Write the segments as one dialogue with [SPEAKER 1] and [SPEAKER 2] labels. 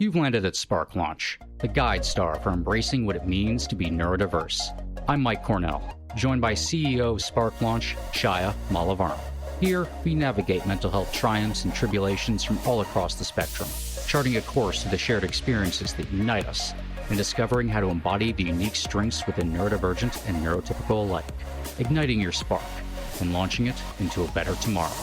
[SPEAKER 1] You've landed at Spark Launch, the guide star for embracing what it means to be neurodiverse. I'm Mike Cornell, joined by CEO of Spark Launch, Chaya. Here, we navigate mental health triumphs and tribulations from all across the spectrum, charting a course to the shared experiences that unite us, and discovering how to embody the unique strengths within neurodivergent and neurotypical alike, igniting your spark and launching it into a better tomorrow.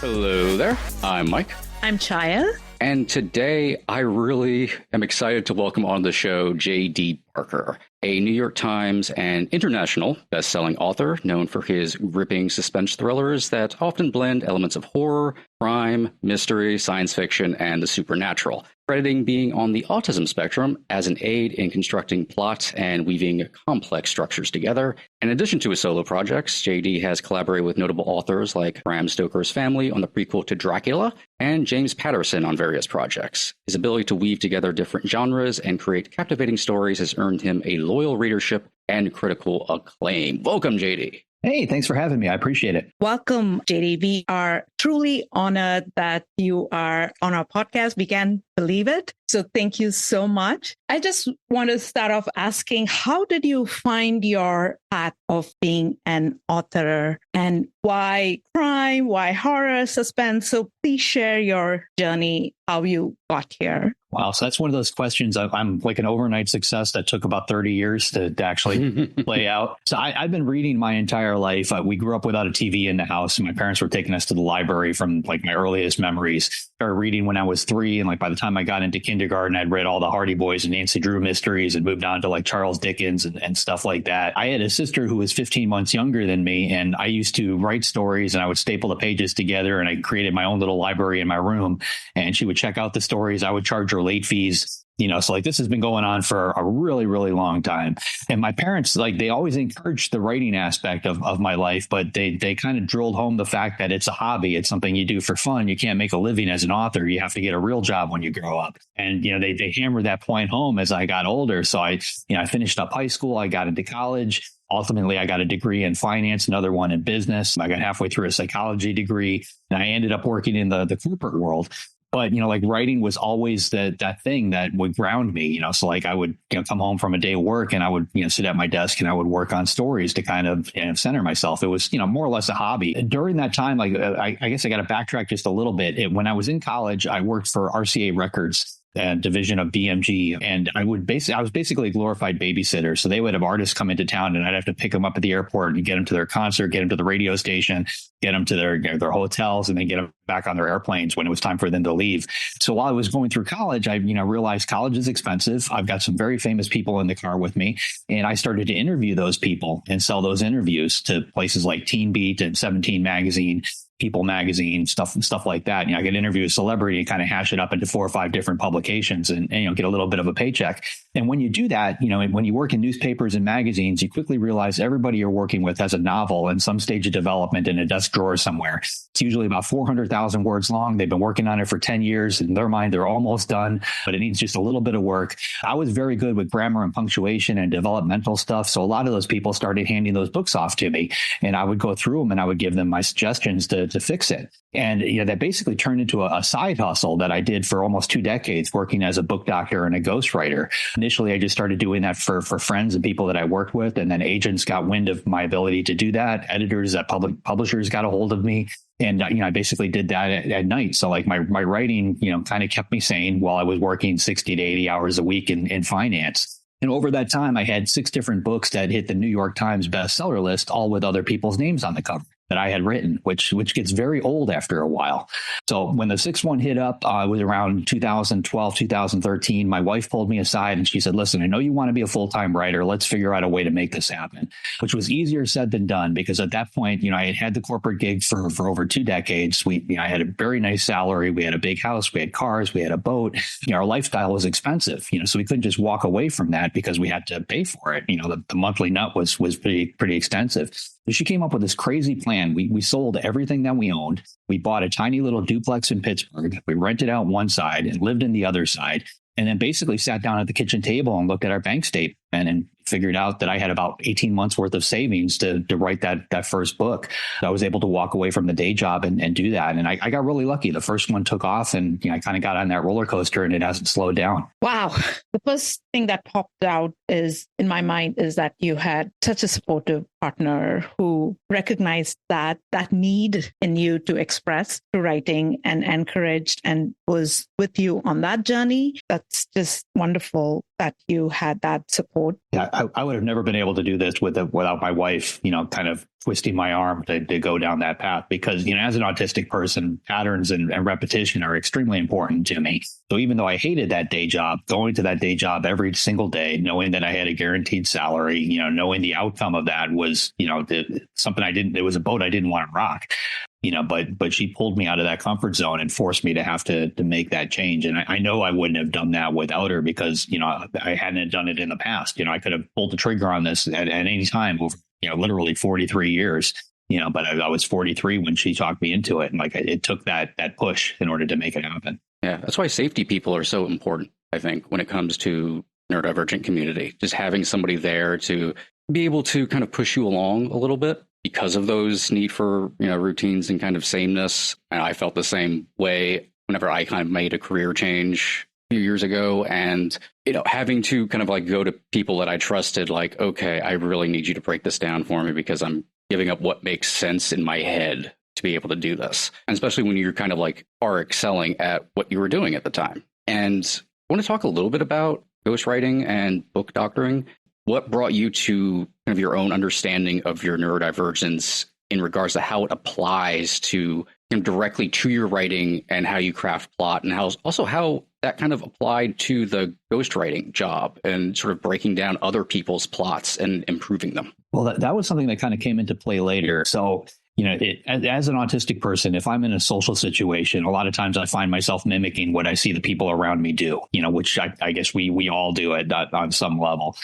[SPEAKER 1] Hello there, I'm Mike.
[SPEAKER 2] I'm Chaya.
[SPEAKER 1] And today I really am excited to welcome on the show J.D. Parker, a New York Times and international best-selling author known for his gripping suspense thrillers that often blend elements of horror, crime, mystery, science fiction, and the supernatural, crediting being on the autism spectrum as an aid in constructing plot and weaving complex structures together. In addition to his solo projects, J.D. has collaborated with notable authors like Bram Stoker's family on the prequel to Dracula and James Patterson on various projects. His ability to weave together different genres and create captivating stories has earned him a loyal readership and critical acclaim. Welcome, J.D.
[SPEAKER 3] Hey, thanks for having me. I appreciate it.
[SPEAKER 2] Welcome, JD. We are truly honored that you are on our podcast. We can't believe it. So thank you so much. I just want to start off asking, how did you find your path of being an author, and why crime, why horror, suspense? So please share your journey, how you got here.
[SPEAKER 3] Wow. So that's one of those questions. I'm like an overnight success that took about 30 years to actually play out. So I've been reading my entire life. We grew up without a TV in the house, and my parents were taking us to the library from like my earliest memories. Started reading when I was 3. And like by the time I got into kindergarten, I'd read all the Hardy Boys and Nancy Drew mysteries and moved on to like Charles Dickens and stuff like that. I had a sister who was 15 months younger than me, and I used to write stories and I would staple the pages together, and I created my own little library in my room, and she would check out the stories. I would charge her late fees. So like this has been going on for a really, really long time. And my parents, like they always encouraged the writing aspect of my life, but they kind of drilled home the fact that it's a hobby. It's something you do for fun. You can't make a living as an author. You have to get a real job when you grow up. And, they hammered that point home as I got older. So I finished up high school. I got into college. Ultimately, I got a degree in finance, another one in business. I got halfway through a psychology degree, and I ended up working in the corporate world. But, like writing was always that thing that would ground me, so like I would come home from a day of work and I would, sit at my desk and I would work on stories to kind of center myself. It was, more or less a hobby. During that time, like I guess I got to backtrack just a little bit. When I was in college, I worked for RCA Records, division of BMG. And I was basically a glorified babysitter. So they would have artists come into town and I'd have to pick them up at the airport and get them to their concert, get them to the radio station, get them to their hotels, and then get them back on their airplanes when it was time for them to leave. So while I was going through college, I realized college is expensive. I've got some very famous people in the car with me, and I started to interview those people and sell those interviews to places like Teen Beat and 17 Magazine, People Magazine, stuff like that. I could interview a celebrity and kind of hash it up into 4 or 5 different publications and get a little bit of a paycheck. And when you do that, when you work in newspapers and magazines, you quickly realize everybody you're working with has a novel in some stage of development in a desk drawer somewhere. It's usually about 400,000 words long. They've been working on it for 10 years. In their mind, they're almost done, but it needs just a little bit of work. I was very good with grammar and punctuation and developmental stuff. So a lot of those people started handing those books off to me, and I would go through them and I would give them my suggestions to fix it. And that basically turned into a side hustle that I did for almost 2 decades, working as a book doctor and a ghostwriter. Initially, I just started doing that for friends and people that I worked with, and then agents got wind of my ability to do that. Editors at publishers got a hold of me. And, I basically did that at night. So like my writing, kind of kept me sane while I was working 60 to 80 hours a week in finance. And over that time, I had 6 different books that hit the New York Times bestseller list, all with other people's names on the cover that I had written, which gets very old after a while. So when the 6th one hit up, it was around 2012, 2013. My wife pulled me aside and she said, listen, I know you want to be a full-time writer. Let's figure out a way to make this happen, which was easier said than done, because at that point, I had the corporate gig for over 2 decades. I had a very nice salary. We had a big house. We had cars. We had a boat. Our lifestyle was expensive, so we couldn't just walk away from that because we had to pay for it. The monthly nut was pretty extensive. So she came up with this crazy plan. We sold everything that we owned. We bought a tiny little duplex in Pittsburgh. We rented out one side and lived in the other side. And then basically sat down at the kitchen table and looked at our bank statement and figured out that I had about 18 months worth of savings to write that first book. So I was able to walk away from the day job and do that. And I got really lucky. The first one took off, and I kind of got on that roller coaster, and it hasn't slowed down.
[SPEAKER 2] Wow. The first thing that popped out is in my mind is that you had such a supportive partner who recognized that need in you to express through writing and encouraged and was with you on that journey. That's just wonderful that you had that support.
[SPEAKER 3] Yeah, I would have never been able to do this without my wife, kind of twisting my arm to go down that path, because, as an autistic person, patterns and repetition are extremely important to me. So even though I hated that day job, going to that day job every single day, knowing that I had a guaranteed salary, knowing the outcome of that was, something it was a boat I didn't want to rock. But she pulled me out of that comfort zone and forced me to have to make that change. And I know I wouldn't have done that without her, because, I hadn't done it in the past. I could have pulled the trigger on this at any time over, literally 43 years, but I was 43 when she talked me into it. And it took that push in order to make it happen.
[SPEAKER 1] Yeah, that's why safety people are so important, I think, when it comes to neurodivergent community. Just having somebody there to be able to kind of push you along a little bit, because of those need for, routines and kind of sameness. And I felt the same way whenever I kind of made a career change a few years ago, and, having to kind of go to people that I trusted, okay, I really need you to break this down for me, because I'm giving up what makes sense in my head to be able to do this. And especially when you're kind of are excelling at what you were doing at the time. And I want to talk a little bit about ghostwriting and book doctoring. What brought you to kind of your own understanding of your neurodivergence in regards to how it applies to directly to your writing and how you craft plot, and how that kind of applied to the ghostwriting job and sort of breaking down other people's plots and improving them?
[SPEAKER 3] Well, that was something that kind of came into play later. So, as an autistic person, if I'm in a social situation, a lot of times I find myself mimicking what I see the people around me do, which I guess we all do it on some level.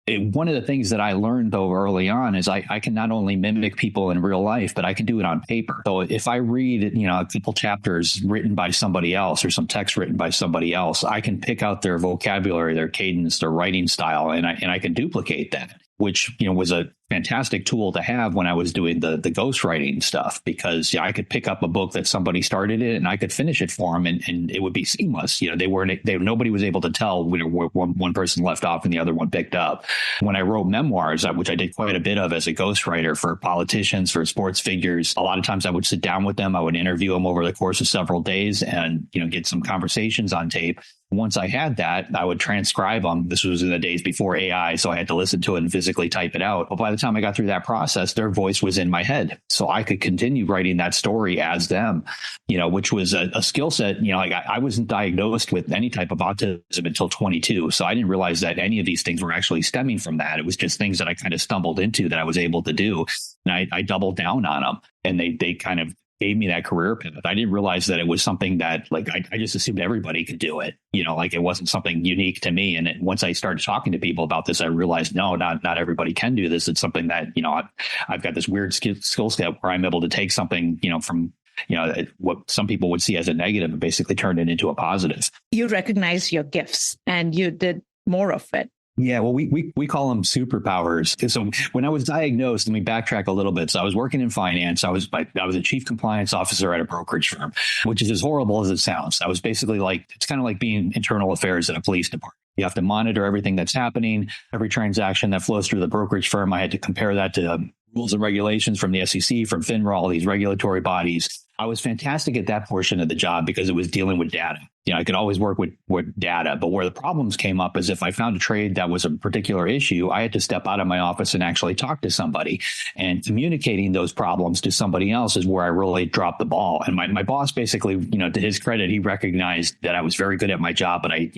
[SPEAKER 3] One of the things that I learned, though, early on is I can not only mimic people in real life, but I can do it on paper. So if I read, a couple chapters written by somebody else or some text written by somebody else, I can pick out their vocabulary, their cadence, their writing style, and I can duplicate that, which, was a fantastic tool to have when I was doing the ghostwriting stuff, because I could pick up a book that somebody started it and I could finish it for them, and it would be seamless. Nobody was able to tell where one person left off and the other one picked up. When I wrote memoirs, which I did quite a bit of as a ghostwriter for politicians, for sports figures, a lot of times I would sit down with them. I would interview them over the course of several days and, get some conversations on tape. Once I had that, I would transcribe them. This was in the days before AI, so I had to listen to it and physically type it out. But by the time I got through that process, their voice was in my head. So I could continue writing that story as them, which was a skill set. I wasn't diagnosed with any type of autism until 22. So I didn't realize that any of these things were actually stemming from that. It was just things that I kind of stumbled into that I was able to do. And I doubled down on them, and they kind of gave me that career pivot. I didn't realize that it was something that I just assumed everybody could do it. It wasn't something unique to me. And once I started talking to people about this, I realized, no, not everybody can do this. It's something that, I've got this weird skill set where I'm able to take something, from what some people would see as a negative and basically turn it into a positive.
[SPEAKER 2] You recognize your gifts and you did more of it.
[SPEAKER 3] Yeah, well, we call them superpowers. So when I was diagnosed, let me backtrack a little bit. So I was working in finance. I was a chief compliance officer at a brokerage firm, which is as horrible as it sounds. I was basically it's kind of like being internal affairs at a police department. You have to monitor everything that's happening, every transaction that flows through the brokerage firm. I had to compare that to rules and regulations from the SEC, from FINRA, all these regulatory bodies. I was fantastic at that portion of the job because it was dealing with data. I could always work with data, but where the problems came up is if I found a trade that was a particular issue, I had to step out of my office and actually talk to somebody, and communicating those problems to somebody else is where I really dropped the ball. And my boss basically, to his credit, he recognized that I was very good at my job, but I,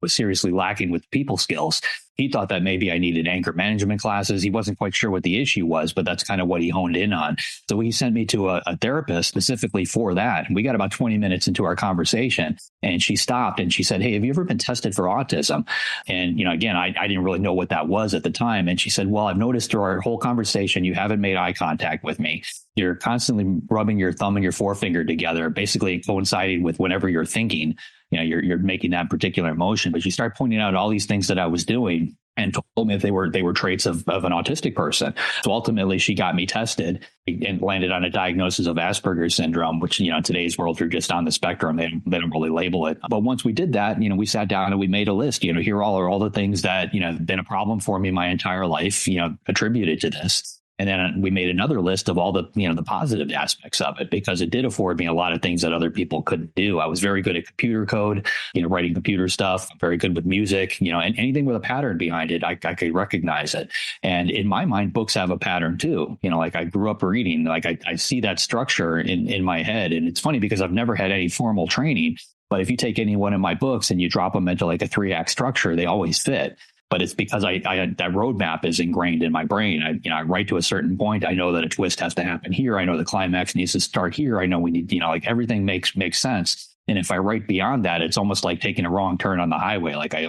[SPEAKER 3] was seriously lacking with people skills. He thought that maybe I needed anger management classes. He wasn't quite sure what the issue was, but that's kind of what he honed in on. So he sent me to a therapist specifically for that. And we got about 20 minutes into our conversation, and she stopped and she said, "Hey, have you ever been tested for autism?" And, again, I didn't really know what that was at the time. And she said, "Well, I've noticed through our whole conversation, you haven't made eye contact with me. You're constantly rubbing your thumb and your forefinger together, basically coinciding with whenever you're thinking. You're making that particular motion." But she started pointing out all these things that I was doing. and told me that they were traits of an autistic person. So ultimately, she got me tested and landed on a diagnosis of Asperger's syndrome, which, in today's world, you're just on the spectrum. They don't really label it. But once we did that, we sat down and we made a list. Here are all the things that, have been a problem for me my entire life, attributed to this. And then we made another list of all the, the positive aspects of it, because it did afford me a lot of things that other people couldn't do. I was very good at computer code, writing computer stuff, very good with music, and anything with a pattern behind it, I could recognize it. And in my mind, books have a pattern too. Like I grew up reading, like I see that structure in my head. And it's funny because I've never had any formal training, but if you take any one of my books and you drop them into like a 3-act structure, they always fit. But it's because I that roadmap is ingrained in my brain. I write to a certain point. I know that a twist has to happen here. I know the climax needs to start here. I know we need, like everything makes sense. And if I write beyond that, it's almost like taking a wrong turn on the highway. Like I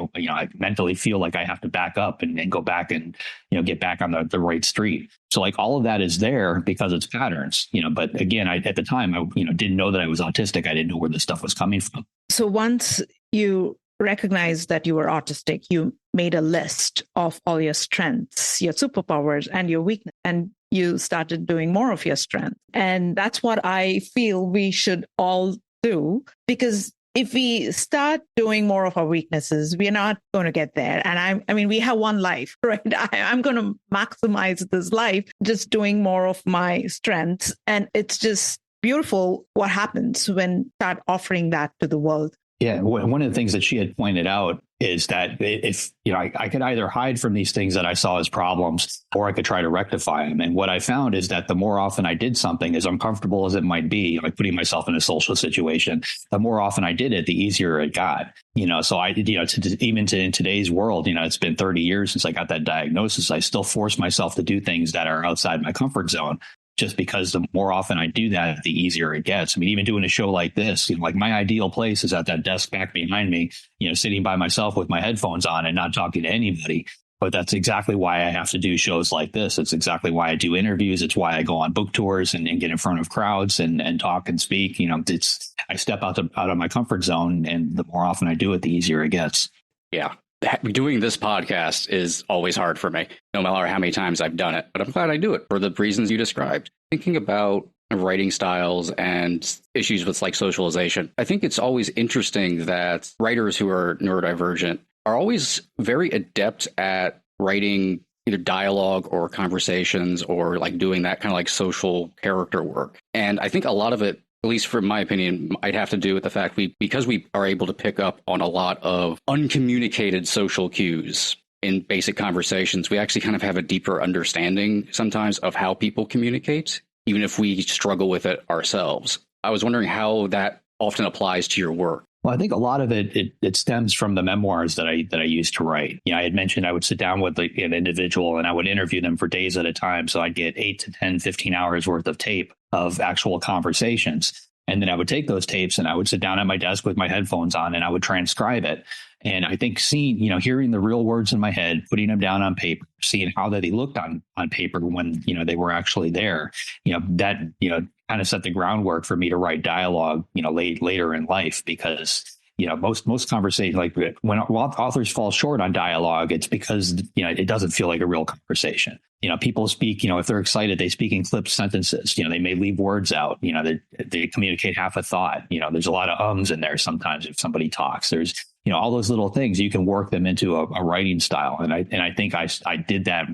[SPEAKER 3] mentally feel like I have to back up and go back and, get back on the right street. So like all of that is there because it's patterns, but again, at the time, I, didn't know that I was autistic. I didn't know where this stuff was coming from.
[SPEAKER 2] So once you recognized that you were autistic, you made a list of all your strengths, your superpowers, and your weakness, and you started doing more of your strength. And that's what I feel we should all do, because if we start doing more of our weaknesses, we're not going to get there. And I mean, we have one life, right? I'm going to maximize this life just doing more of my strengths. And it's just beautiful what happens when you start offering that to the world.
[SPEAKER 3] Yeah, one of the things that she had pointed out is that if, I could either hide from these things that I saw as problems, or I could try to rectify them. And what I found is that the more often I did something, as uncomfortable as it might be, like putting myself in a social situation, the more often I did it, the easier it got. So I, even in today's world, it's been 30 years since I got that diagnosis. I still force myself to do things that are outside my comfort zone. Just because the more often I do that, the easier it gets. I mean, even doing a show like this, like my ideal place is at that desk back behind me, sitting by myself with my headphones on and not talking to anybody. But that's exactly why I have to do shows like this. It's exactly why I do interviews. It's why I go on book tours and get in front of crowds and talk and speak. I step out of my comfort zone, and the more often I do it, the easier it gets.
[SPEAKER 1] Yeah. Doing this podcast is always hard for me, no matter how many times I've done it. But I'm glad I do it for the reasons you described. Thinking about writing styles and issues with like socialization, I think it's always interesting that writers who are neurodivergent are always very adept at writing either dialogue or conversations or like doing that kind of like social character work. And I think a lot of it, at least from my opinion, might have to do with the fact because we are able to pick up on a lot of uncommunicated social cues in basic conversations, we actually kind of have a deeper understanding sometimes of how people communicate, even if we struggle with it ourselves. I was wondering how that often applies to your work.
[SPEAKER 3] Well, I think a lot of it stems from the memoirs that I used to write. I had mentioned I would sit down with an individual and I would interview them for days at a time. So I'd get 8 to 10, 15 hours worth of tape of actual conversations. And then I would take those tapes and I would sit down at my desk with my headphones on and I would transcribe it. And I think hearing the real words in my head, putting them down on paper, seeing how they looked on paper when, they were actually there, that, kind of set the groundwork for me to write dialogue, later in life, because, most conversations, like when authors fall short on dialogue, it's because, it doesn't feel like a real conversation. People speak, if they're excited, they speak in clipped sentences. They may leave words out. They communicate half a thought. There's a lot of ums in there sometimes if somebody talks. There's, all those little things, you can work them into a writing style. And I think I did that,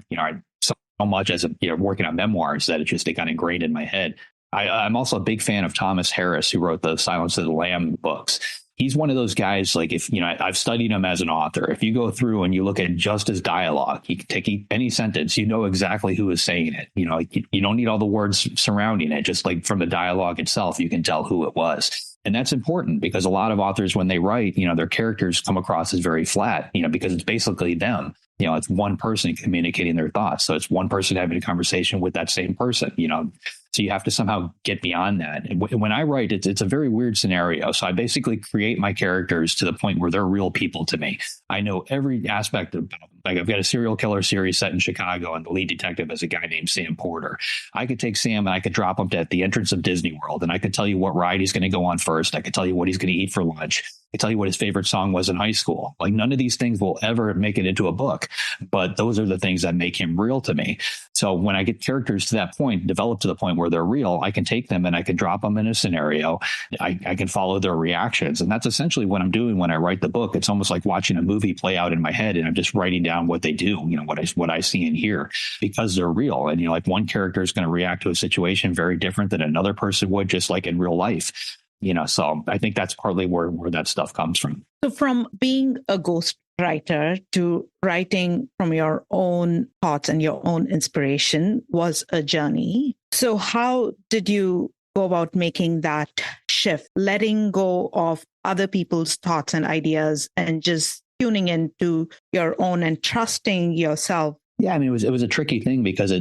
[SPEAKER 3] so much as working on memoirs that it got ingrained in my head. I'm also a big fan of Thomas Harris, who wrote the Silence of the Lamb books. He's one of those guys, like if, I've studied him as an author. If you go through and you look at just his dialogue, you can take any sentence, exactly who is saying it. You don't need all the words surrounding it. Just like from the dialogue itself, you can tell who it was. And that's important because a lot of authors, when they write, their characters come across as very flat, because it's basically them. It's one person communicating their thoughts. So it's one person having a conversation with that same person, So you have to somehow get beyond that. And when I write, it's a very weird scenario. So I basically create my characters to the point where they're real people to me. I know every aspect of them. Like I've got a serial killer series set in Chicago, and the lead detective is a guy named Sam Porter. I could take Sam and I could drop him at the entrance of Disney World, and I could tell you what ride he's going to go on first. I could tell you what he's going to eat for lunch. I tell you what his favorite song was in high school. Like none of these things will ever make it into a book, but those are the things that make him real to me. So when I get characters to that point, develop to the point where they're real, I can take them and I can drop them in a scenario. I can follow their reactions. And that's essentially what I'm doing when I write the book. It's almost like watching a movie play out in my head, and I'm just writing down what they do, what I see and hear, because they're real. And, like one character is going to react to a situation very different than another person would, just like in real life. So I think that's partly where that stuff comes from.
[SPEAKER 2] So from being a ghostwriter to writing from your own thoughts and your own inspiration was a journey. So how did you go about making that shift, letting go of other people's thoughts and ideas and just tuning into your own and trusting yourself?
[SPEAKER 3] Yeah, I mean, it was a tricky thing because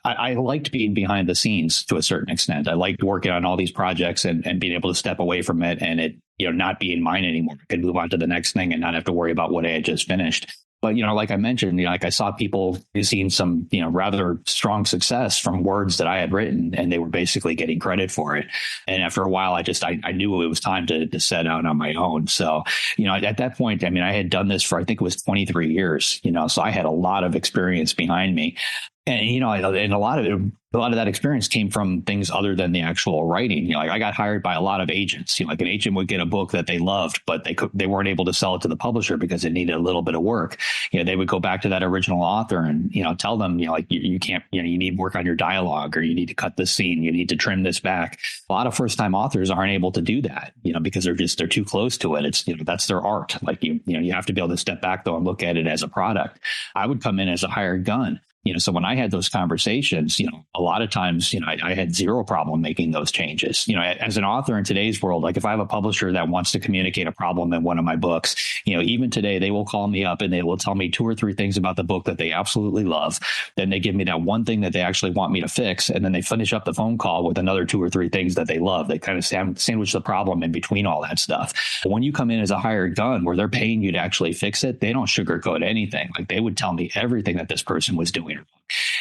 [SPEAKER 3] I liked being behind the scenes to a certain extent. I liked working on all these projects and being able to step away from it and it, not being mine anymore. I could move on to the next thing and not have to worry about what I had just finished. But, like I mentioned, like I saw people seeing some, rather strong success from words that I had written, and they were basically getting credit for it. And after a while, I knew it was time to set out on my own. So, at that point, I mean, I had done this for, I think it was 23 years, so I had a lot of experience behind me. And, and a lot of that experience came from things other than the actual writing. Like I got hired by a lot of agents. Like an agent would get a book that they loved, but they weren't able to sell it to the publisher because it needed a little bit of work. They would go back to that original author and, tell them, like you can't, you need work on your dialogue, or you need to cut this scene, you need to trim this back. A lot of first time authors aren't able to do that, because they're too close to it. It's, that's their art. Like, you have to be able to step back though and look at it as a product. I would come in as a hired gun. So when I had those conversations, a lot of times, I had zero problem making those changes. As an author in today's world, like if I have a publisher that wants to communicate a problem in one of my books, even today, they will call me up and they will tell me 2 or 3 things about the book that they absolutely love. Then they give me that one thing that they actually want me to fix. And then they finish up the phone call with another 2 or 3 things that they love. They kind of sandwich the problem in between all that stuff. But when you come in as a hired gun where they're paying you to actually fix it, they don't sugarcoat anything. Like they would tell me everything that this person was doing.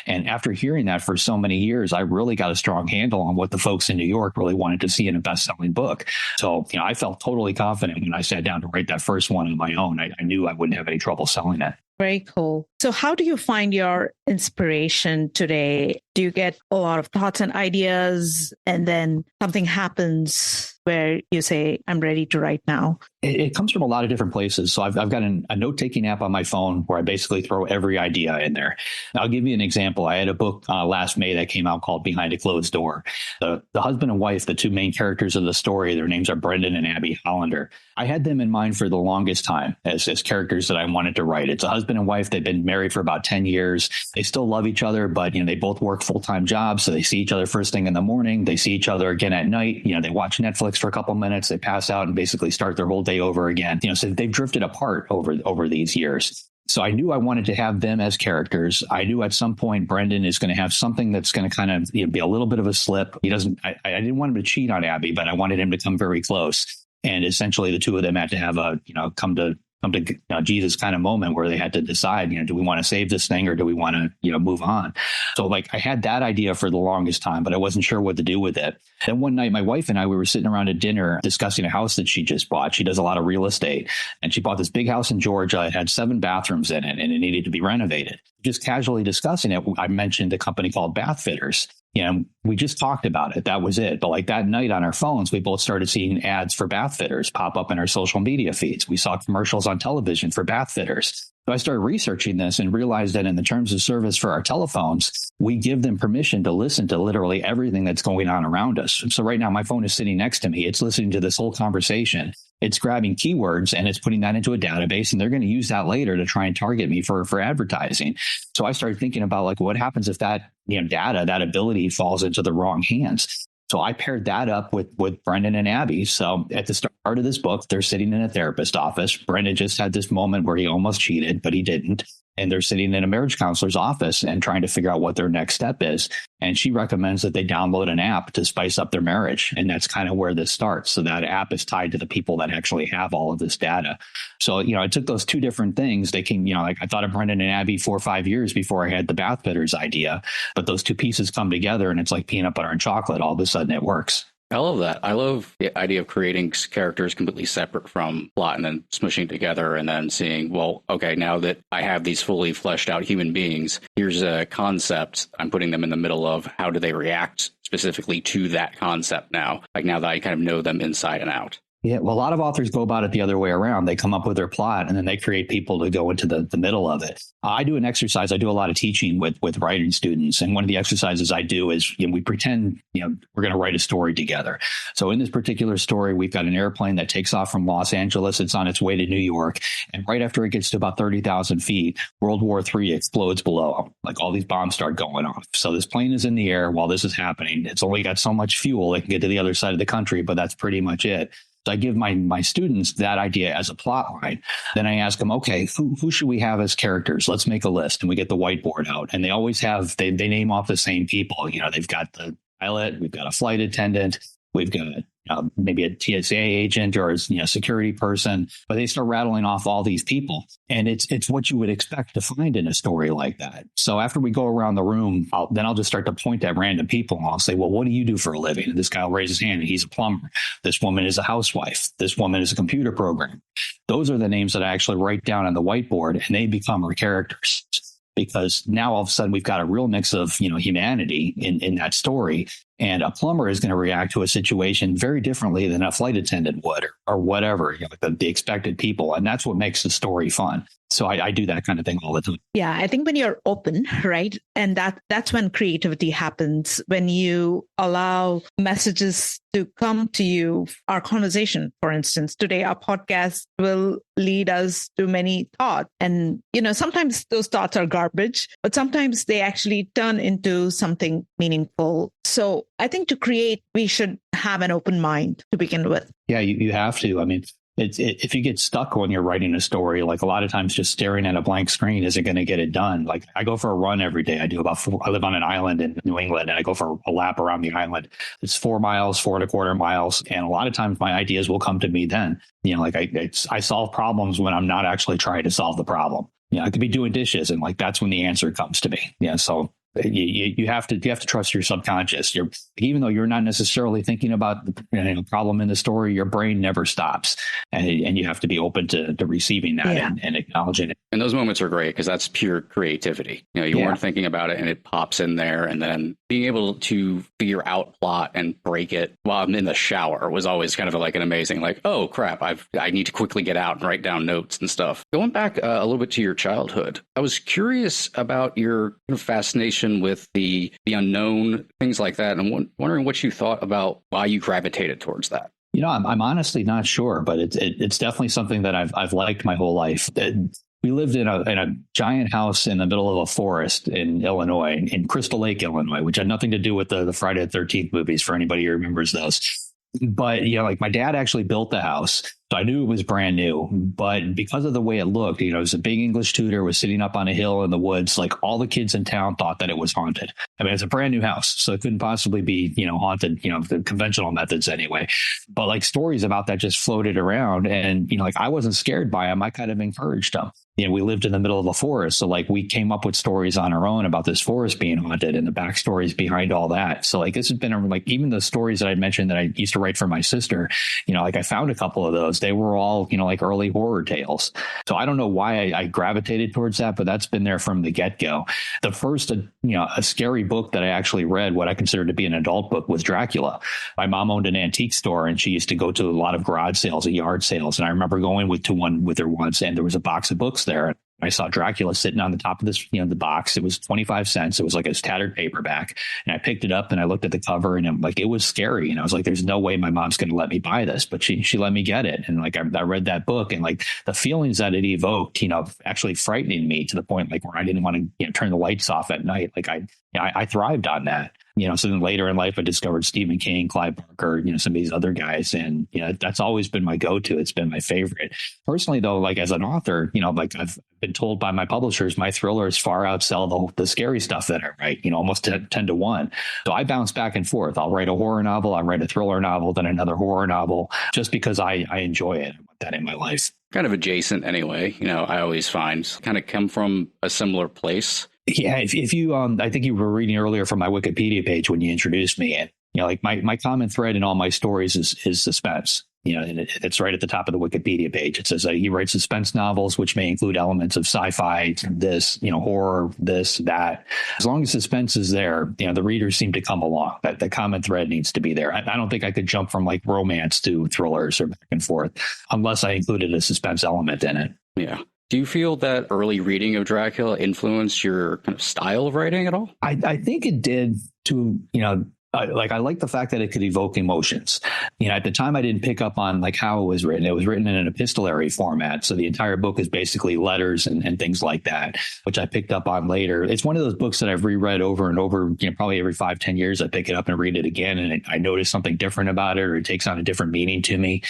[SPEAKER 3] And after hearing that for so many years, I really got a strong handle on what the folks in New York really wanted to see in a best-selling book. So, I felt totally confident when I sat down to write that first one on my own. I knew I wouldn't have any trouble selling it.
[SPEAKER 2] Very cool. So how do you find your inspiration today? Do you get a lot of thoughts and ideas and then something happens where you say, I'm ready to write now?
[SPEAKER 3] It comes from a lot of different places. So I've got a note-taking app on my phone where I basically throw every idea in there. I'll give you an example. I had a book last May that came out called Behind a Closed Door. The husband and wife, the 2 main characters of the story, their names are Brendan and Abby Hollander. I had them in mind for the longest time as characters that I wanted to write. It's a husband and wife. They've been married for about 10 years. They still love each other, but they both work full-time jobs. So they see each other first thing in the morning. They see each other again at night. They watch Netflix for a couple minutes. They pass out and basically start their whole day over again. So they've drifted apart over these years. So I knew I wanted to have them as characters. I knew at some point Brendan is going to have something that's going to kind of be a little bit of a slip. I didn't want him to cheat on Abby, but I wanted him to come very close. And essentially the 2 of them had to have a, come to Jesus kind of moment where they had to decide, do we want to save this thing or do we want to, move on? So like I had that idea for the longest time, but I wasn't sure what to do with it. Then one night, my wife and I, we were sitting around at dinner discussing a house that she just bought. She does a lot of real estate, and she bought this big house in Georgia. It had 7 bathrooms in it and it needed to be renovated. Just casually discussing it, I mentioned a company called Bath Fitters. We just talked about it. That was it. But like that night on our phones, we both started seeing ads for bath fitters pop up in our social media feeds. We saw commercials on television for bath fitters. So I started researching this and realized that in the terms of service for our telephones, we give them permission to listen to literally everything that's going on around us. So right now, my phone is sitting next to me. It's listening to this whole conversation. It's grabbing keywords and it's putting that into a database, and they're going to use that later to try and target me for advertising. So I started thinking about like, what happens if that data, that ability falls into the wrong hands? So I paired that up with Brendan and Abby. So at the start of this book, they're sitting in a therapist office. Brendan just had this moment where he almost cheated, but he didn't. And they're sitting in a marriage counselor's office and trying to figure out what their next step is. And she recommends that they download an app to spice up their marriage. And that's kind of where this starts. So that app is tied to the people that actually have all of this data. So, I took those 2 different things. They came, like I thought of Brendan and Abby 4 or 5 years before I had the bath fitters idea. But those 2 pieces come together and it's like peanut butter and chocolate. All of a sudden it works.
[SPEAKER 1] I love that. I love the idea of creating characters completely separate from plot and then smushing together and then seeing, well, okay, now that I have these fully fleshed out human beings, here's a concept. I'm putting them in the middle of how do they react specifically to that concept now? Like now that I kind of know them inside and out.
[SPEAKER 3] Yeah, well, a lot of authors go about it the other way around. They come up with their plot and then they create people to go into the middle of it. I do an exercise. I do a lot of teaching with writing students. And one of the exercises I do is we pretend, we're going to write a story together. So in this particular story, we've got an airplane that takes off from Los Angeles. It's on its way to New York. And right after it gets to about 30,000 feet, World War III explodes below. Like all these bombs start going off. So this plane is in the air while this is happening. It's only got so much fuel. It can get to the other side of the country, but that's pretty much it. So I give my students that idea as a plot line. Then I ask them, okay, who should we have as characters? Let's make a list. And we get the whiteboard out. And they always have, they name off the same people. They've got the pilot, we've got a flight attendant, we've got maybe a TSA agent or a security person, but they start rattling off all these people. And it's what you would expect to find in a story like that. So after we go around the room, I'll just start to point at random people. And I'll say, well, what do you do for a living? And this guy will raise his hand and he's a plumber. This woman is a housewife. This woman is a computer programmer. Those are the names that I actually write down on the whiteboard and they become our characters. Because now all of a sudden we've got a real mix of, humanity in that story. And a plumber is going to react to a situation very differently than a flight attendant would or whatever, the expected people. And that's what makes the story fun. So I do that kind of thing all the time.
[SPEAKER 2] Yeah, I think when you're open, right? And that's when creativity happens, when you allow messages to come to you. Our conversation, for instance, today, our podcast will lead us to many thoughts. And, sometimes those thoughts are garbage, but sometimes they actually turn into something meaningful. So I think to create, we should have an open mind to begin with.
[SPEAKER 3] Yeah, you have to. I mean, if you get stuck when you're writing a story, like a lot of times just staring at a blank screen isn't going to get it done. Like I go for a run every day. I live on an island in New England and I go for a lap around the island. It's 4 miles, 4.25 miles. And a lot of times my ideas will come to me then. I solve problems when I'm not actually trying to solve the problem. I could be doing dishes and that's when the answer comes to me. Yeah. So you have to trust your subconscious. Even though you're not necessarily thinking about the problem in the story, your brain never stops, and you have to be open to receiving that and acknowledging it.
[SPEAKER 1] And those moments are great because that's pure creativity. You weren't thinking about it, and it pops in there, and then being able to figure out plot and break it while I'm in the shower was always kind of like an amazing, oh crap, I need to quickly get out and write down notes and stuff. Going back a little bit to your childhood, I was curious about your fascination with the unknown, things like that. And I'm wondering what you thought about why you gravitated towards that.
[SPEAKER 3] I'm honestly not sure, but it's definitely something that I've liked my whole life. We lived in a giant house in the middle of a forest in Illinois, in Crystal Lake, Illinois, which had nothing to do with the Friday the 13th movies for anybody who remembers those. But, my dad actually built the house. So I knew it was brand new, but because of the way it looked, it was a big English tutor, was sitting up on a hill in the woods. All the kids in town thought that it was haunted. I mean, it's a brand new house, so it couldn't possibly be, haunted, the conventional methods anyway. But stories about that just floated around, and I wasn't scared by them. I kind of encouraged them. We lived in the middle of a forest, so we came up with stories on our own about this forest being haunted and the backstories behind all that. So this has been even the stories that I mentioned that I used to write for my sister. I found a couple of those. They were all, early horror tales. So I don't know why I gravitated towards that, but that's been there from the get-go. The first, a scary book that I actually read, what I considered to be an adult book, was Dracula. My mom owned an antique store, and she used to go to a lot of garage sales and yard sales. And I remember going to one with her once, and there was a box of books there. I saw Dracula sitting on the top of this, the box. It was 25 cents. It was a tattered paperback. And I picked it up and I looked at the cover, and it was scary. And I was like, there's no way my mom's going to let me buy this. But she let me get it. And I read that book, and the feelings that it evoked, actually frightening me to the point where I didn't want to turn the lights off at night. I thrived on that. So then later in life, I discovered Stephen King, Clive Barker, some of these other guys. And, that's always been my go-to. It's been my favorite. Personally, though, as an author, I've been told by my publishers, my thrillers far outsell the scary stuff that I write, almost 10 to 1. So I bounce back and forth. I'll write a horror novel, I'll write a thriller novel, then another horror novel, just because I enjoy it. I want that in my life.
[SPEAKER 1] Kind of adjacent anyway. I always find kind of come from a similar place.
[SPEAKER 3] Yeah, if you, I think you were reading earlier from my Wikipedia page when you introduced me, and like my common thread in all my stories is suspense. And it's right at the top of the Wikipedia page. It says he writes suspense novels, which may include elements of sci-fi, this, horror, this, that. As long as suspense is there, the readers seem to come along. That the common thread needs to be there. I don't think I could jump from like romance to thrillers or back and forth unless I included a suspense element in it.
[SPEAKER 1] Yeah. Do you feel that early reading of Dracula influenced your kind of style of writing at all?
[SPEAKER 3] I think it did to, I like the fact that it could evoke emotions. At the time, I didn't pick up on like how it was written. It was written in an epistolary format. So the entire book is basically letters and things like that, which I picked up on later. It's one of those books that I've reread over and over, probably every 5-10 years. I pick it up and read it again. And I notice something different about it, or it takes on a different meaning to me.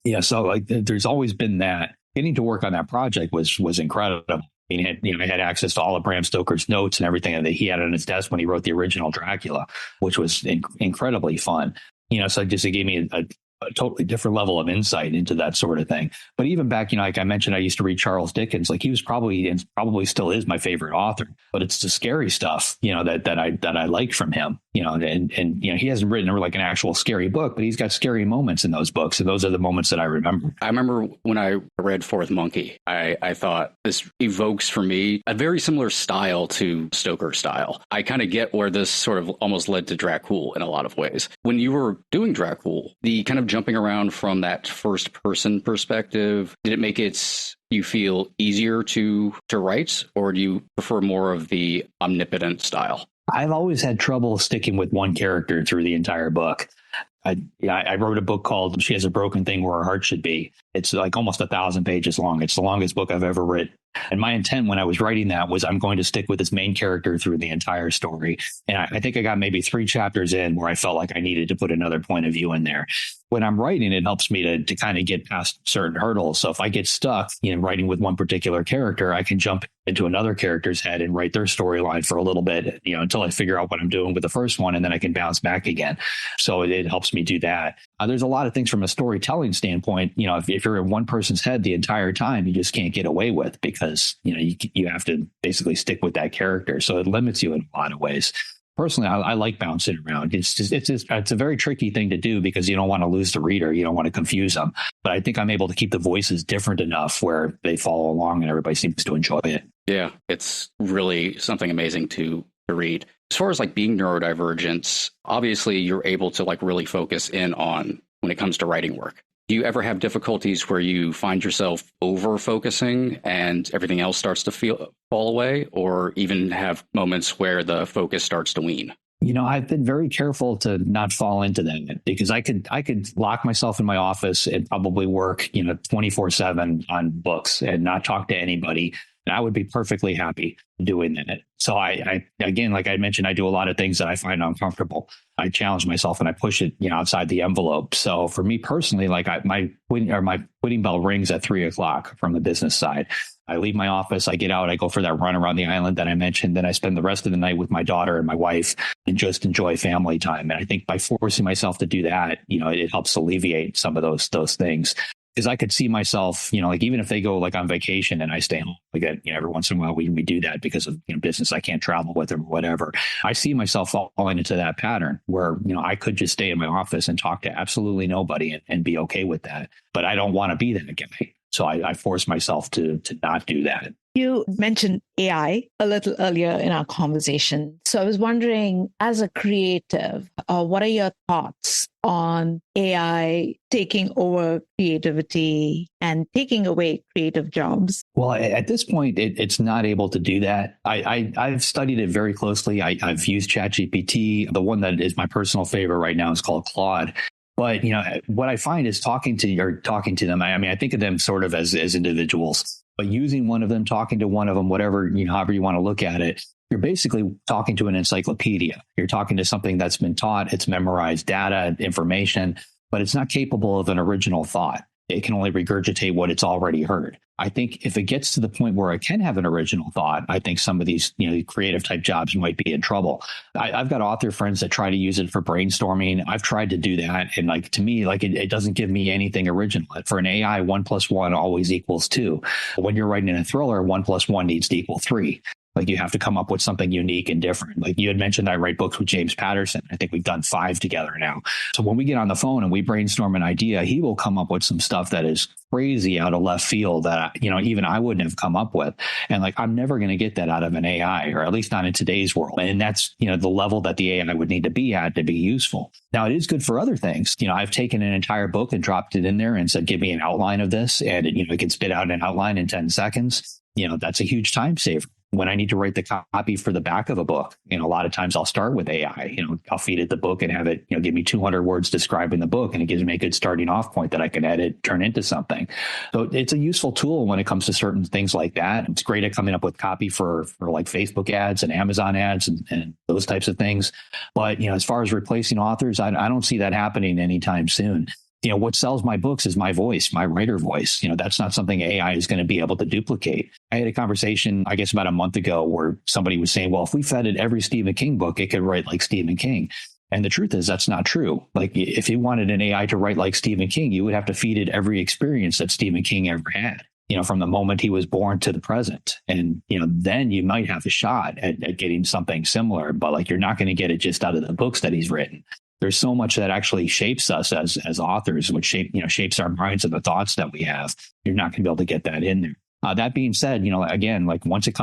[SPEAKER 3] Yeah. So like there's always been that. Getting to work on that project was incredible. I had access to all of Bram Stoker's notes and everything that he had on his desk when he wrote the original Dracula, which was incredibly fun. So it gave me a totally different level of insight into that sort of thing. But even back, like I mentioned, I used to read Charles Dickens. Like he was probably and probably still is my favorite author. But it's the scary stuff, that I liked from him. And he hasn't written like an actual scary book, but he's got scary moments in those books. And those are the moments that I remember.
[SPEAKER 1] I remember when I read Fourth Monkey, I thought this evokes for me a very similar style to Stoker's style. I kind of get where this sort of almost led to Dracul in a lot of ways. When you were doing Dracul, the kind of jumping around from that first person perspective, did it make you feel easier to write, or do you prefer more of the omnipotent style?
[SPEAKER 3] I've always had trouble sticking with one character through the entire book. I wrote a book called She Has a Broken Thing Where Her Heart Should Be. It's like almost 1,000 pages long. It's the longest book I've ever written. And my intent when I was writing that was I'm going to stick with this main character through the entire story. And I think I got maybe 3 chapters in where I felt like I needed to put another point of view in there. When I'm writing, it helps me to kind of get past certain hurdles. So if I get stuck writing with one particular character, I can jump into another character's head and write their storyline for a little bit, until I figure out what I'm doing with the first one, and then I can bounce back again. So it helps me do that. There's a lot of things from a storytelling standpoint. If you're in one person's head the entire time, you just can't get away with, because you have to basically stick with that character. So it limits you in a lot of ways. Personally, I like bouncing around. It's a very tricky thing to do because you don't want to lose the reader. You don't want to confuse them. But I think I'm able to keep the voices different enough where they follow along and everybody seems to enjoy it.
[SPEAKER 1] Yeah, it's really something amazing to read. As far as like being neurodivergent, obviously you're able to like really focus in on when it comes to writing work. Do you ever have difficulties where you find yourself over focusing and everything else starts to fall away, or even have moments where the focus starts to wane?
[SPEAKER 3] I've been very careful to not fall into that, because I could lock myself in my office and probably work, 24/7 on books and not talk to anybody. And I would be perfectly happy doing that. So I again, like I mentioned, I do a lot of things that I find uncomfortable. I challenge myself and I push it, outside the envelope. So for me personally, like my quitting bell rings at 3:00 from the business side. I leave my office, I get out, I go for that run around the island that I mentioned. Then I spend the rest of the night with my daughter and my wife and just enjoy family time. And I think by forcing myself to do that, it helps alleviate some of those things. Because I could see myself, like even if they go like on vacation and I stay home, like every once in a while we do that because of business I can't travel with or whatever. I see myself falling into that pattern where I could just stay in my office and talk to absolutely nobody and be okay with that. But I don't want to be that guy. So I force myself to not do that.
[SPEAKER 2] You mentioned AI a little earlier in our conversation. So I was wondering, as a creative, what are your thoughts on AI taking over creativity and taking away creative jobs?
[SPEAKER 3] Well, at this point, it's not able to do that. I've studied it very closely. I've used ChatGPT. The one that is my personal favorite right now is called Claude. But, what I find is talking to them. I think of them sort of as individuals. But using one of them, talking to one of them, whatever, however you want to look at it, you're basically talking to an encyclopedia. You're talking to something that's been taught, it's memorized data, information, but it's not capable of an original thought. It can only regurgitate what it's already heard. I think if it gets to the point where it can have an original thought, I think some of these, creative type jobs might be in trouble. I've got author friends that try to use it for brainstorming. I've tried to do that. And to me, it doesn't give me anything original. For an AI, 1 + 1 always equals 2. When you're writing a thriller, 1 + 1 needs to equal 3. Like you have to come up with something unique and different. Like you had mentioned, I write books with James Patterson. I think we've done 5 together now. So when we get on the phone and we brainstorm an idea, he will come up with some stuff that is crazy out of left field that, even I wouldn't have come up with. And like, I'm never going to get that out of an AI, or at least not in today's world. And that's, the level that the AI would need to be at to be useful. Now, it is good for other things. I've taken an entire book and dropped it in there and said, give me an outline of this. And it can spit out an outline in 10 seconds. That's a huge time saver. When I need to write the copy for the back of a book, a lot of times I'll start with AI. I'll feed it the book and have it, give me 200 words describing the book, and it gives me a good starting off point that I can edit, turn into something. So it's a useful tool when it comes to certain things like that. It's great at coming up with copy for like Facebook ads and Amazon ads and those types of things. But, as far as replacing authors, I don't see that happening anytime soon. What sells my books is my voice, my writer voice. That's not something AI is going to be able to duplicate. I had a conversation, I guess, about a month ago where somebody was saying, well, if we fed it every Stephen King book, it could write like Stephen King. And the truth is that's not true. Like if you wanted an AI to write like Stephen King, you would have to feed it every experience that Stephen King ever had, from the moment he was born to the present. And, then you might have a shot at getting something similar, but like you're not going to get it just out of the books that he's written. There's so much that actually shapes us as authors, which shapes our minds and the thoughts that we have. You're not going to be able to get that in there. That being said, again, like once it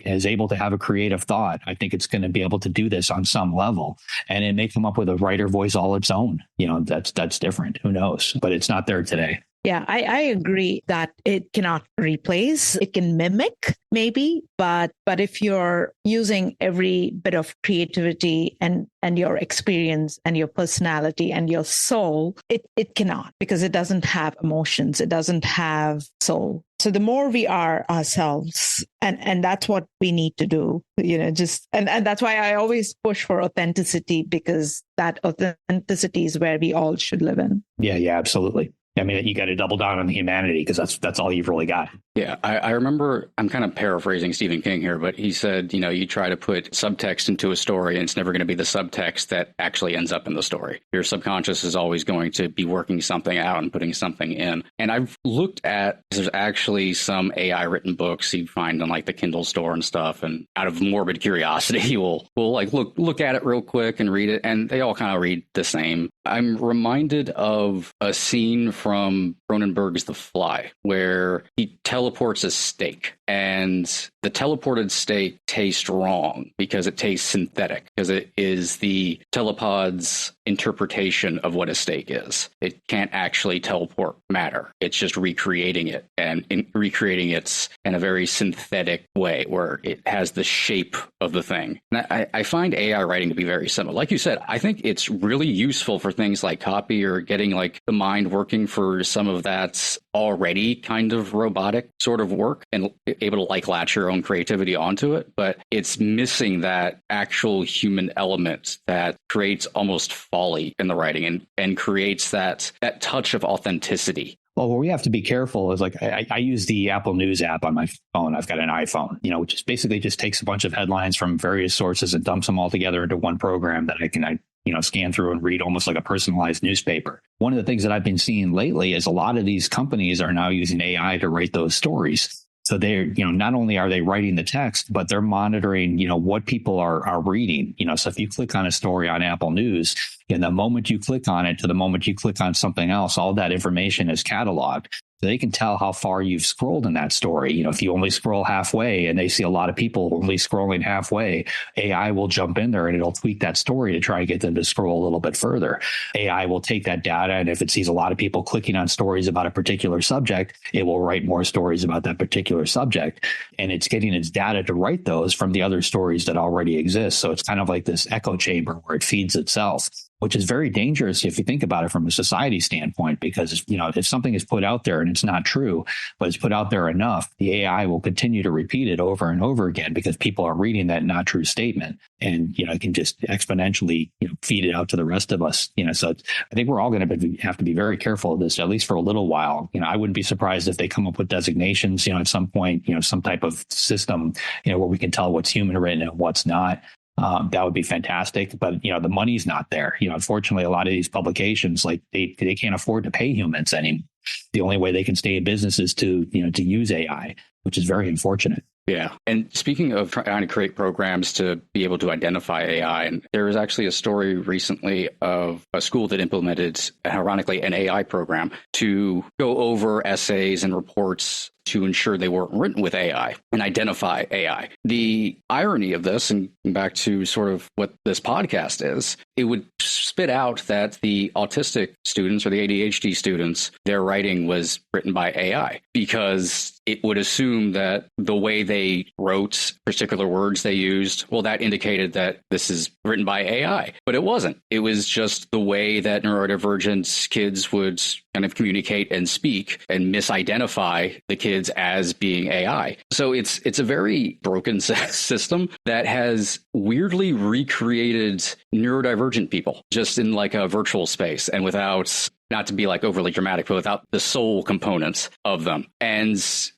[SPEAKER 3] is able to have a creative thought, I think it's going to be able to do this on some level, and it may come up with a writer voice all its own. That's different. Who knows? But it's not there today.
[SPEAKER 2] Yeah, I agree that it cannot replace. It can mimic maybe, but if you're using every bit of creativity and your experience and your personality and your soul, it cannot, because it doesn't have emotions. It doesn't have soul. So the more we are ourselves, and that's what we need to do, and that's why I always push for authenticity, because that authenticity is where we all should live in.
[SPEAKER 3] Yeah, absolutely. I mean, you got to double down on the humanity, because that's all you've really got.
[SPEAKER 1] Yeah, I remember, I'm kind of paraphrasing Stephen King here, but he said, you try to put subtext into a story and it's never going to be the subtext that actually ends up in the story. Your subconscious is always going to be working something out and putting something in. And I've looked at, there's actually some AI written books you find on like the Kindle store and stuff. And out of morbid curiosity, we'll like look at it real quick and read it. And they all kind of read the same. I'm reminded of a scene from Cronenberg's The Fly, where he teleports a steak, and the teleported steak tastes wrong because it tastes synthetic, because it is the telepod's interpretation of what a steak is. It can't actually teleport matter. It's just recreating it, and recreating it in a very synthetic way where it has the shape of the thing. And I find AI writing to be very similar. Like you said, I think it's really useful for things like copy or getting like the mind working for some of that's already kind of robotic sort of work and able to like latch your own creativity onto it. But it's missing that actual human element that creates almost folly in the writing and creates that touch of authenticity.
[SPEAKER 3] Well, where we have to be careful is like I use the Apple News app on my phone. I've got an iPhone, which is basically just takes a bunch of headlines from various sources and dumps them all together into one program that I can scan through and read almost like a personalized newspaper. One of the things that I've been seeing lately is a lot of these companies are now using AI to write those stories. So they're, not only are they writing the text, but they're monitoring, what people are reading. So if you click on a story on Apple News, and the moment you click on it to the moment you click on something else, all that information is cataloged. So they can tell how far you've scrolled in that story. If you only scroll halfway and they see a lot of people only scrolling halfway, AI will jump in there and it'll tweak that story to try and get them to scroll a little bit further. AI will take that data, and if it sees a lot of people clicking on stories about a particular subject, it will write more stories about that particular subject. And it's getting its data to write those from the other stories that already exist. So it's kind of like this echo chamber where it feeds itself, which is very dangerous if you think about it from a society standpoint, because, if something is put out there and it's not true, but it's put out there enough, the AI will continue to repeat it over and over again because people are reading that not true statement, and, it can just exponentially, feed it out to the rest of us. So I think we're all going to have to be very careful of this, at least for a little while. I wouldn't be surprised if they come up with designations, at some point, some type of system, where we can tell what's human written and what's not. That would be fantastic. But, the money's not there. Unfortunately, a lot of these publications, like they can't afford to pay humans anymore. The only way they can stay in business is to use AI, which is very unfortunate.
[SPEAKER 1] Yeah. And speaking of trying to create programs to be able to identify AI, and there was actually a story recently of a school that implemented, ironically, an AI program to go over essays and reports to ensure they weren't written with AI and identify AI. The irony of this, and back to sort of what this podcast is, it would spit out that the autistic students or the ADHD students, their writing was written by AI, because it would assume that the way they wrote particular words they used, well, that indicated that this is written by AI. But it wasn't. It was just the way that neurodivergent kids would kind of communicate and speak and misidentify the kids as being AI. So it's a very broken system that has weirdly recreated neurodivergent people just in like a virtual space and without, not to be like overly dramatic, but without the soul components of them. And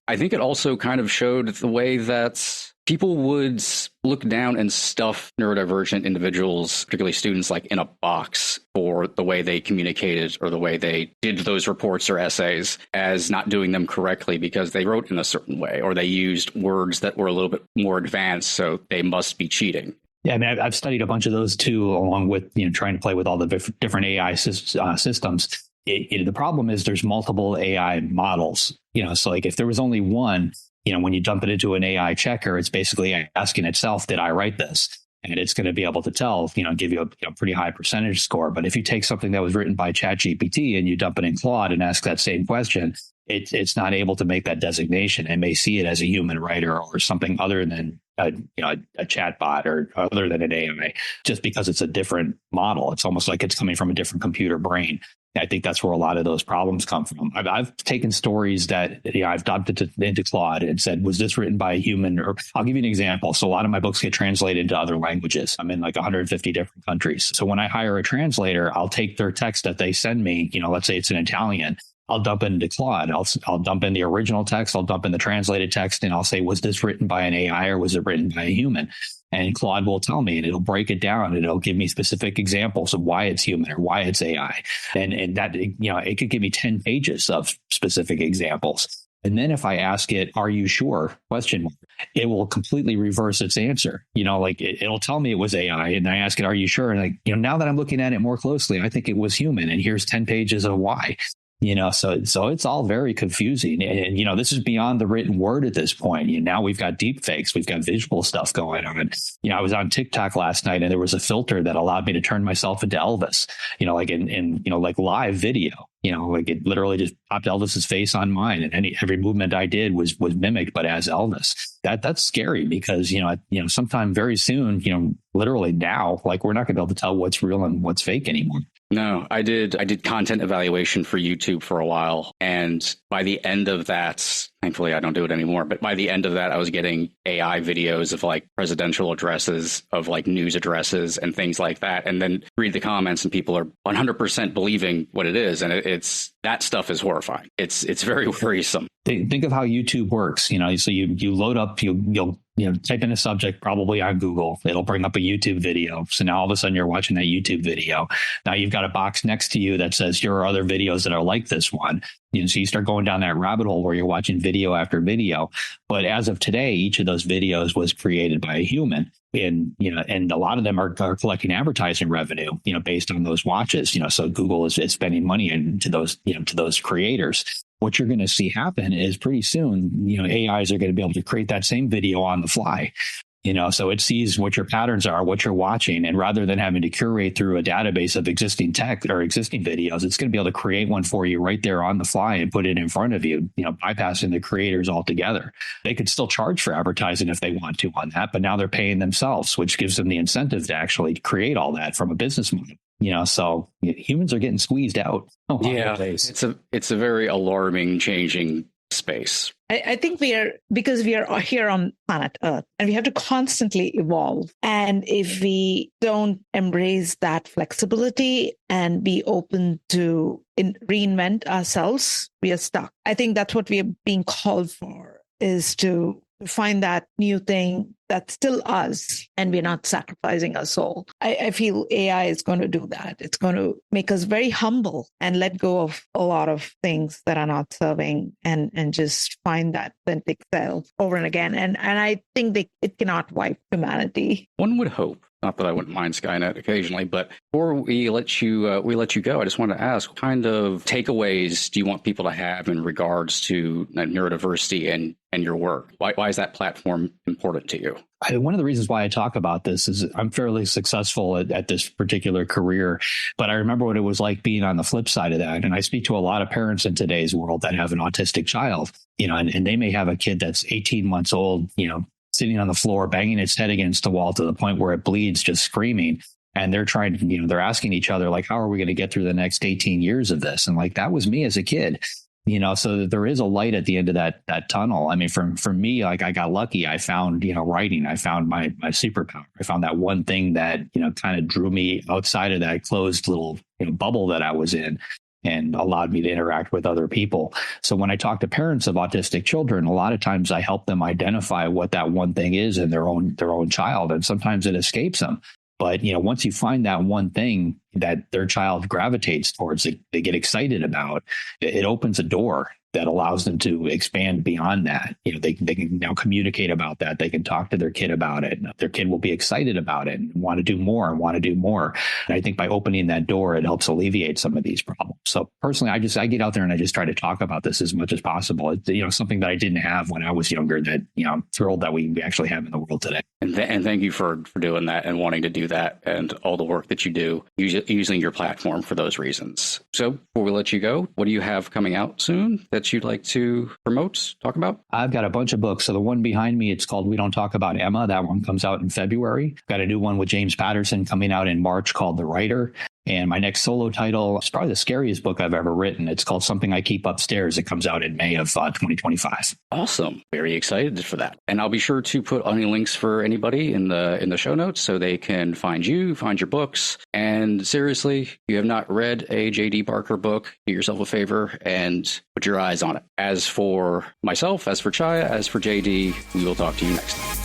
[SPEAKER 1] I think it also kind of showed the way that people would look down and stuff neurodivergent individuals, particularly students, like in a box for the way they communicated or the way they did those reports or essays as not doing them correctly because they wrote in a certain way or they used words that were a little bit more advanced, so they must be cheating.
[SPEAKER 3] Yeah, I mean, I've studied a bunch of those too, along with trying to play with all the different AI systems. The problem is there's multiple AI models. So like if there was only one, when you dump it into an AI checker, it's basically asking itself, did I write this? And it's going to be able to tell, give you a pretty high percentage score. But if you take something that was written by ChatGPT and you dump it in Claude and ask that same question, it's not able to make that designation. It may see it as a human writer or something other than a chatbot or other than an AI, just because it's a different model. It's almost like it's coming from a different computer brain. I think that's where a lot of those problems come from. I've taken stories that I've dumped into Claude and said, was this written by a human? Or I'll give you an example. So a lot of my books get translated into other languages. I'm in like 150 different countries. So when I hire a translator, I'll take their text that they send me, let's say it's in Italian. I'll dump it into Claude. I'll dump in the original text. I'll dump in the translated text and I'll say, was this written by an AI or was it written by a human? And Claude will tell me, and it'll break it down, and it'll give me specific examples of why it's human or why it's AI. And that, it could give me 10 pages of specific examples. And then if I ask it, are you sure? ? It will completely reverse its answer. It'll tell me it was AI. And I ask it, are you sure? And now that I'm looking at it more closely, I think it was human. And here's 10 pages of why. So it's all very confusing. And, this is beyond the written word at this point. Now we've got deep fakes. We've got visual stuff going on. I was on TikTok last night and there was a filter that allowed me to turn myself into Elvis, like in live video. It literally just popped Elvis's face on mine, and every movement I did was mimicked, but as Elvis. That's scary because, sometime very soon, literally now, we're not going to be able to tell what's real and what's fake anymore.
[SPEAKER 1] No, I did content evaluation for YouTube for a while. And by the end of that, thankfully I don't do it anymore, but by the end of that, I was getting AI videos of presidential addresses, of news addresses and things like that. And then read the comments and people are 100% believing what it is. And that stuff is horrifying. It's very worrisome.
[SPEAKER 3] Think of how YouTube works. So you load up, you'll type in a subject probably on Google. It'll bring up a YouTube video. So now all of a sudden you're watching that YouTube video. Now you've got a box next to you that says here are other videos that are like this one. So you start going down that rabbit hole where you're watching video after video. But as of today, each of those videos was created by a human. And a lot of them are collecting advertising revenue, based on those watches. So Google is spending money into those creators. What you're going to see happen is pretty soon, AIs are going to be able to create that same video on the fly. So it sees what your patterns are, what you're watching, and rather than having to curate through a database of existing tech or existing videos, it's going to be able to create one for you right there on the fly and put it in front of you, bypassing the creators altogether. They could still charge for advertising if they want to on that, but now they're paying themselves, which gives them the incentive to actually create all that from a business model. So humans are getting squeezed out.
[SPEAKER 1] Yeah, it's a very alarming, changing space.
[SPEAKER 2] I think because we are here on planet Earth and we have to constantly evolve. And if we don't embrace that flexibility and be open to reinvent ourselves, we are stuck. I think that's what we are being called for, is to find that new thing that's still us, and we're not sacrificing our soul. I feel AI is going to do that. It's going to make us very humble and let go of a lot of things that are not serving, and just find that authentic self over and again. And I think it cannot wipe humanity.
[SPEAKER 1] One would hope. Not that I wouldn't mind Skynet occasionally, but before we let you go, I just want to ask, what kind of takeaways do you want people to have in regards to neurodiversity and your work? Why is that platform important to you?
[SPEAKER 3] One of the reasons why I talk about this is I'm fairly successful at this particular career, but I remember what it was like being on the flip side of that. And I speak to a lot of parents in today's world that have an autistic child, and they may have a kid that's 18 months old, sitting on the floor, banging its head against the wall to the point where it bleeds, just screaming. And they're trying to, they're asking each other, like, how are we going to get through the next 18 years of this? And like, that was me as a kid, so that there is a light at the end of that tunnel. I mean, for me, like, I got lucky. I found, writing. I found my superpower. I found that one thing that, kind of drew me outside of that closed little bubble that I was in, and allowed me to interact with other people. So when I talk to parents of autistic children, a lot of times I help them identify what that one thing is in their own child. And sometimes it escapes them. But, once you find that one thing that their child gravitates towards, they get excited about, it opens a door that allows them to expand beyond that. They can now communicate about that. They can talk to their kid about it. Their kid will be excited about it and want to do more and want to do more. And I think by opening that door, it helps alleviate some of these problems. So personally, I get out there and I just try to talk about this as much as possible. It's, something that I didn't have when I was younger that, I'm thrilled that we actually have in the world today.
[SPEAKER 1] And thank you for doing that and wanting to do that, and all the work that you do using your platform for those reasons. So before we let you go, what do you have coming out soon that you'd like to promote, talk about?
[SPEAKER 3] I've got a bunch of books. So the one behind me, it's called We Don't Talk About Emma. That one comes out in February. Got a new one with James Patterson coming out in March called The Writer. And my next solo title is probably the scariest book I've ever written. It's called Something I Keep Upstairs. It comes out in May of 2025.
[SPEAKER 1] Awesome. Very excited for that. And I'll be sure to put any links for anybody in the show notes so they can find you, find your books. And seriously, if you have not read a J.D. Barker book, do yourself a favor and put your eyes on it. As for myself, as for Chaya, as for J.D., we will talk to you next time.